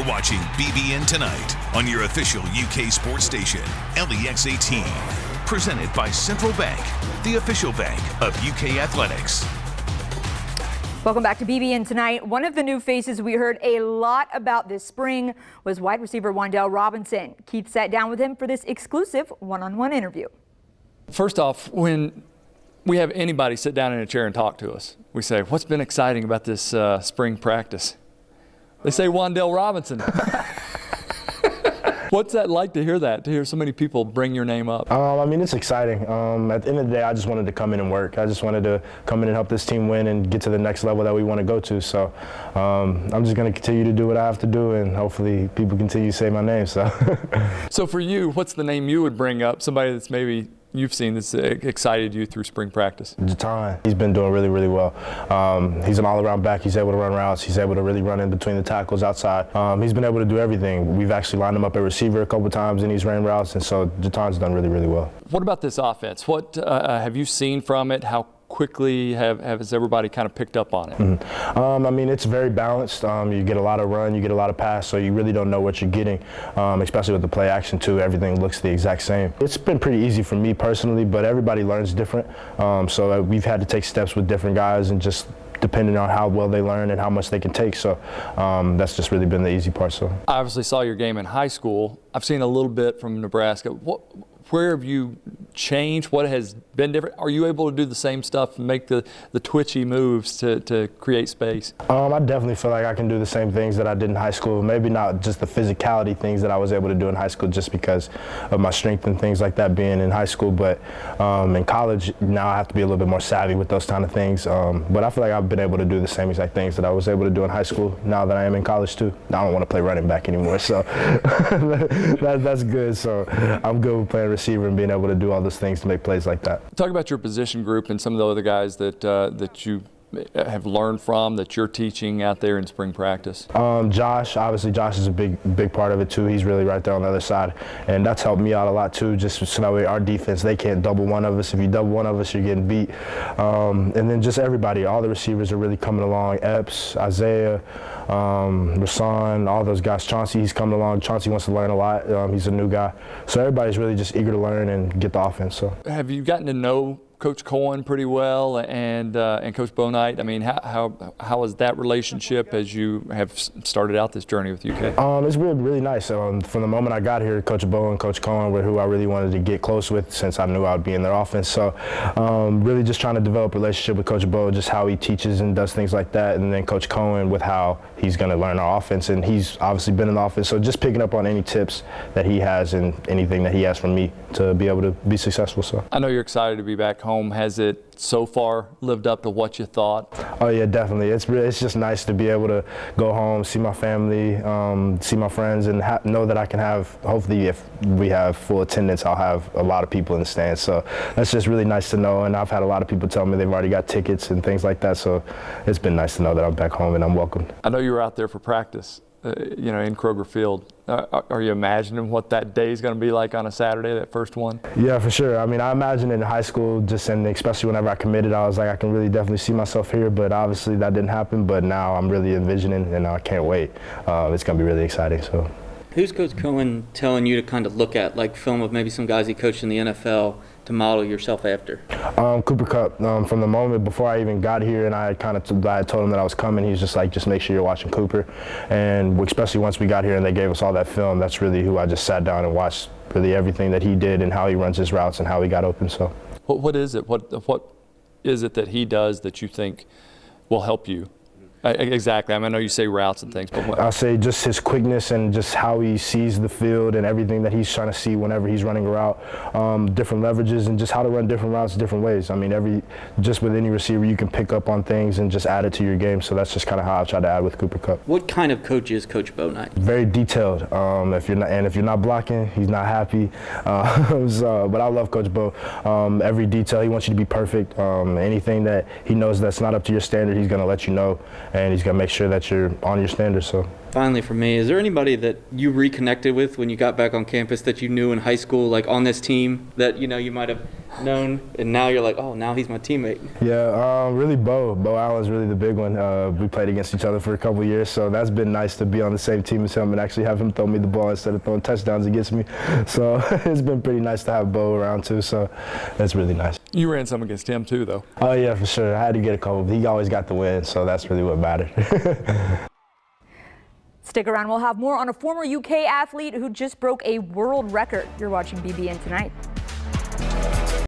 You're watching BBN Tonight on your official UK sports station, LEX 18. Presented by Central Bank, the official bank of UK athletics. Welcome back to BBN Tonight. One of the new faces we heard a lot about this spring was wide receiver Wan'Dale Robinson. Keith sat down with him for this exclusive one-on-one interview. First off, when we have anybody sit down in a chair and talk to us, we say, what's been exciting about this spring practice? They say Wan'Dale Robinson. What's that like to hear so many people bring your name up? I mean, it's exciting. At the end of the day, I just wanted to come in and work. I just wanted to come in and help this team win and get to the next level that we want to go to. So I'm just going to continue to do what I have to do, and hopefully people continue to say my name. So for you, what's the name you would bring up? Somebody that's maybe you've seen that's excited you through spring practice? Jatan. He's been doing really, really well. He's an all-around back. He's able to run routes. He's able to really run in between the tackles outside. He's been able to do everything. We've actually lined him up at receiver a couple times, and he's ran routes, and so Jatan's done really, really well. What about this offense? What have you seen from it? How quickly has everybody kind of picked up on it? Mm-hmm. I mean, it's very balanced. You get a lot of run, you get a lot of pass, so you really don't know what you're getting, especially with the play action too. Everything looks the exact same. It's been pretty easy for me personally, but everybody learns different. So we've had to take steps with different guys and just depending on how well they learn and how much they can take. So that's just really been the easy part. So I obviously saw your game in high school. I've seen a little bit from Nebraska. Where have you changed? What has been different? Are you able to do the same stuff and make the twitchy moves to create space? I definitely feel like I can do the same things that I did in high school. Maybe not just the physicality things that I was able to do in high school just because of my strength and things like that being in high school. But in college, now I have to be a little bit more savvy with those kind of things. But I feel like I've been able to do the same exact things that I was able to do in high school now that I am in college too. I don't want to play running back anymore, so that's good. So I'm good with playing receiver and being able to do all those things to make plays like that. Talk about your position group and some of the other guys that you have learned from, that you're teaching out there in spring practice. Josh is a big part of it too. He's really right there on the other side, and that's helped me out a lot too, just so that way our defense, they can't double one of us. If you double one of us, you're getting beat. And then just everybody, all the receivers are really coming along. Epps, Isaiah, Rasan, all those guys. Chauncey, he's coming along. Chauncey wants to learn a lot. He's a new guy. So everybody's really just eager to learn and get the offense. So have you gotten to know Coach Cohen pretty well and Coach Bonite? I mean, how is that relationship as you have started out this journey with UK? It's been really nice. From the moment I got here, Coach Bo and Coach Cohen were who I really wanted to get close with since I knew I would be in their offense. So really just trying to develop a relationship with Coach Bo, just how he teaches and does things like that, and then Coach Cohen with how he's going to learn our offense, and he's obviously been in the offense. So just picking up on any tips that he has and anything that he has from me to be able to be successful. So I know you're excited to be back home. Has it so far lived up to what you thought? Oh yeah, definitely. It's just nice to be able to go home, see my family, see my friends, and know that I can have, hopefully if we have full attendance, I'll have a lot of people in the stands. So that's just really nice to know, and I've had a lot of people tell me they've already got tickets and things like that. So it's been nice to know that I'm back home and I'm welcomed. I know you were out there for practice, in Kroger Field. Are you imagining what that day is going to be like on a Saturday, that first one? Yeah, for sure. I mean, I imagined in high school, and especially whenever I committed, I was like, I can really definitely see myself here, but obviously that didn't happen. But now I'm really envisioning, and I can't wait. It's going to be really exciting. So, who's Coach Cohen telling you to kind of look at, like film of maybe some guys he coached in the NFL, to model yourself after? Cooper Kupp. From the moment before I even got here, and I had told him that I was coming, he's just like, just make sure you're watching Cooper. And especially once we got here and they gave us all that film, that's really who I just sat down and watched really everything that he did and how he runs his routes and how he got open. So, what is it? What is it that he does that you think will help you? Exactly. I mean, I know you say routes and things, but what? I'll say just his quickness and just how he sees the field and everything that he's trying to see whenever he's running a route, different leverages and just how to run different routes different ways. I mean, just with any receiver, you can pick up on things and just add it to your game. So that's just kind of how I've tried to add with Cooper Kupp. What kind of coach is Coach Bonite? Very detailed. If you're not blocking, he's not happy. But I love Coach Bo. Every detail, he wants you to be perfect. Anything that he knows that's not up to your standard, he's going to let you know. And he's going to make sure that you're on your standards. So. Finally for me, is there anybody that you reconnected with when you got back on campus that you knew in high school, like on this team, that you might have known, and now you're like, oh, now he's my teammate? Yeah, really Bo Allen's really the big one. We played against each other for a couple of years, so that's been nice to be on the same team as him and actually have him throw me the ball instead of throwing touchdowns against me. So it's been pretty nice to have Bo around too, so that's really nice. You ran some against him too, though. Oh yeah, for sure. I had to get a couple. He always got the win, so that's really what mattered. Stick around, we'll have more on a former UK athlete who just broke a world record. You're watching BBN Tonight.